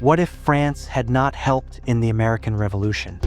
What if France had not helped in the American Revolution?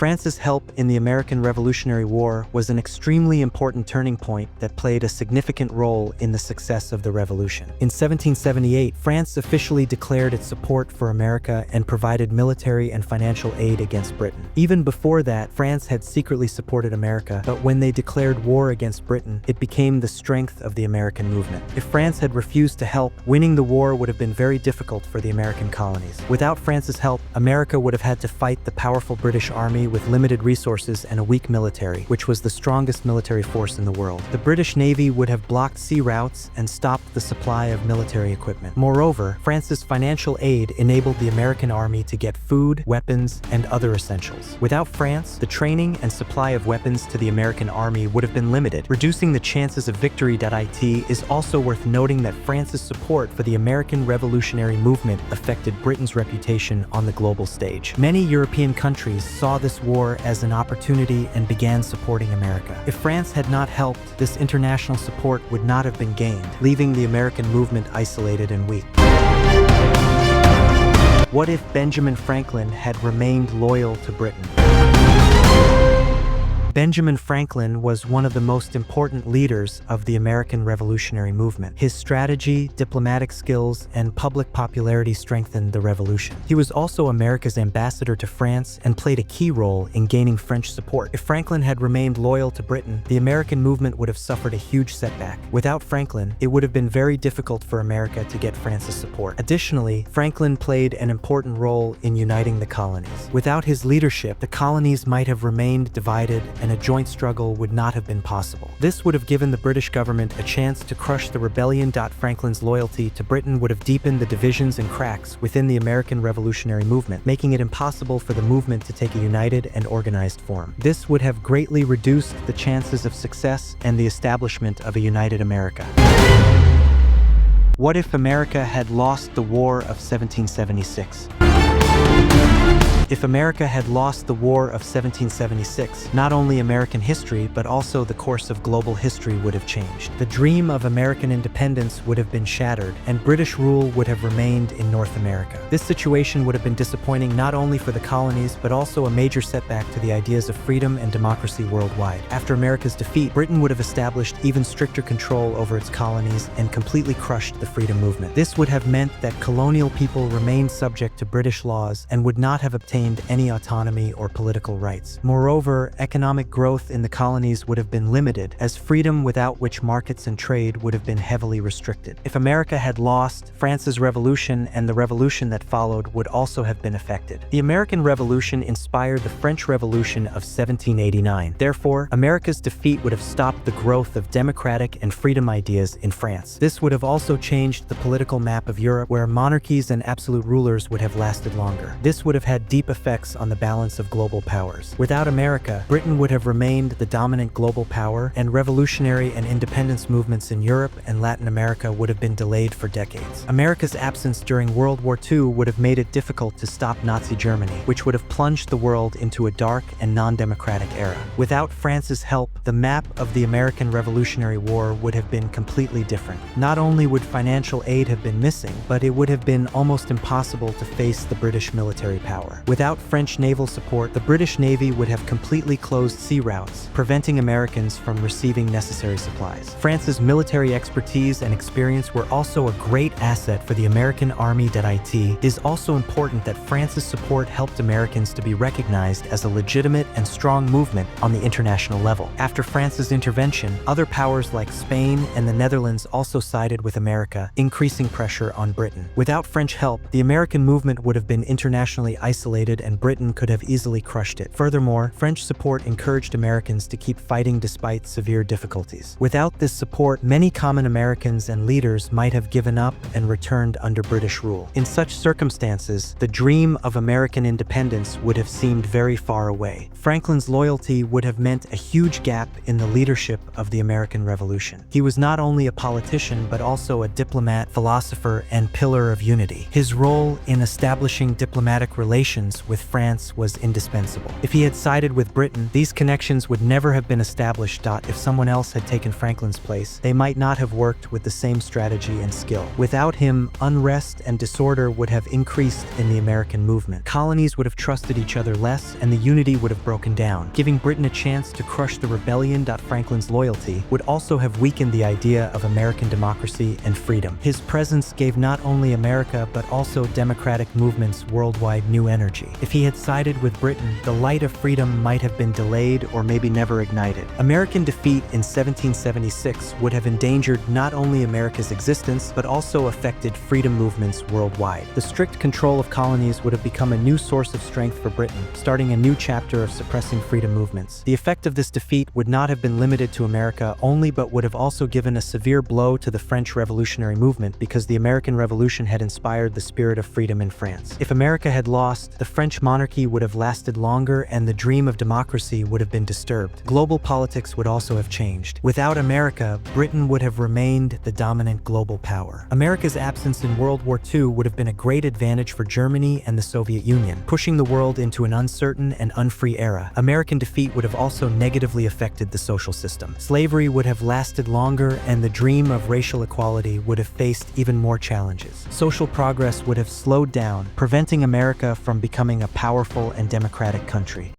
France's help in the American Revolutionary War was an extremely important turning point that played a significant role in the success of the revolution. In 1778, France officially declared its support for America and provided military and financial aid against Britain. Even before that, France had secretly supported America, but when they declared war against Britain, it became the strength of the American movement. If France had refused to help, winning the war would have been very difficult for the American colonies. Without France's help, America would have had to fight the powerful British Army with limited resources and a weak military, which was the strongest military force in the world. The British Navy would have blocked sea routes and stopped the supply of military equipment. Moreover, France's financial aid enabled the American army to get food, weapons, and other essentials. Without France, the training and supply of weapons to the American army would have been limited, reducing the chances of victory. It is also worth noting that France's support for the American Revolutionary movement affected Britain's reputation on the global stage. Many European countries saw this war as an opportunity and began supporting America. If France had not helped, this international support would not have been gained, leaving the American movement isolated and weak. What if Benjamin Franklin had remained loyal to Britain? Benjamin Franklin was one of the most important leaders of the American Revolutionary movement. His strategy, diplomatic skills, and public popularity strengthened the revolution. He was also America's ambassador to France and played a key role in gaining French support. If Franklin had remained loyal to Britain, the American movement would have suffered a huge setback. Without Franklin, it would have been very difficult for America to get France's support. Additionally, Franklin played an important role in uniting the colonies. Without his leadership, the colonies might have remained divided and a joint struggle would not have been possible. This would have given the British government a chance to crush the rebellion. Franklin's loyalty to Britain would have deepened the divisions and cracks within the American Revolutionary movement, making it impossible for the movement to take a united and organized form. This would have greatly reduced the chances of success and the establishment of a united America. What if America had lost the War of 1776? If America had lost the War of 1776, not only American history, but also the course of global history would have changed. The dream of American independence would have been shattered, and British rule would have remained in North America. This situation would have been disappointing not only for the colonies, but also a major setback to the ideas of freedom and democracy worldwide. After America's defeat, Britain would have established even stricter control over its colonies and completely crushed the freedom movement. This would have meant that colonial people remained subject to British laws and would not have obtained any autonomy or political rights. Moreover, economic growth in the colonies would have been limited, as freedom without which markets and trade would have been heavily restricted. If America had lost, France's revolution and the revolution that followed would also have been affected. The American Revolution inspired the French Revolution of 1789. Therefore, America's defeat would have stopped the growth of democratic and freedom ideas in France. This would have also changed the political map of Europe, where monarchies and absolute rulers would have lasted longer. This would have had deep effects on the balance of global powers. Without America, Britain would have remained the dominant global power, and revolutionary and independence movements in Europe and Latin America would have been delayed for decades. America's absence during World War II would have made it difficult to stop Nazi Germany, which would have plunged the world into a dark and non-democratic era. Without France's help, the map of the American Revolutionary War would have been completely different. Not only would financial aid have been missing, but it would have been almost impossible to face the British military power. Without French naval support, the British Navy would have completely closed sea routes, preventing Americans from receiving necessary supplies. France's military expertise and experience were also a great asset for the American Army. It is also important that France's support helped Americans to be recognized as a legitimate and strong movement on the international level. After France's intervention, other powers like Spain and the Netherlands also sided with America, increasing pressure on Britain. Without French help, the American movement would have been internationally isolated and Britain could have easily crushed it. Furthermore, French support encouraged Americans to keep fighting despite severe difficulties. Without this support, many common Americans and leaders might have given up and returned under British rule. In such circumstances, the dream of American independence would have seemed very far away. Franklin's loyalty would have meant a huge gap in the leadership of the American Revolution. He was not only a politician, but also a diplomat, philosopher, and pillar of unity. His role in establishing diplomatic relations alliance with France was indispensable. If he had sided with Britain, these connections would never have been established. If someone else had taken Franklin's place, they might not have worked with the same strategy and skill. Without him, unrest and disorder would have increased in the American movement. Colonies would have trusted each other less, and the unity would have broken down. Giving Britain a chance to crush the rebellion. Franklin's loyalty would also have weakened the idea of American democracy and freedom. His presence gave not only America but also democratic movements worldwide new energy. If he had sided with Britain, the light of freedom might have been delayed or maybe never ignited. American defeat in 1776 would have endangered not only America's existence but also affected freedom movements worldwide. The strict control of colonies would have become a new source of strength for Britain, starting a new chapter of suppressing freedom movements. The effect of this defeat would not have been limited to America only, but would have also given a severe blow to the French Revolutionary movement, because the American Revolution had inspired the spirit of freedom in France. If America had lost, the French monarchy would have lasted longer and the dream of democracy would have been disturbed. Global politics would also have changed. Without America, Britain would have remained the dominant global power. America's absence in World War II would have been a great advantage for Germany and the Soviet Union, pushing the world into an uncertain and unfree era. American defeat would have also negatively affected the social system. Slavery would have lasted longer, and the dream of racial equality would have faced even more challenges. Social progress would have slowed down, preventing America from becoming a powerful and democratic country.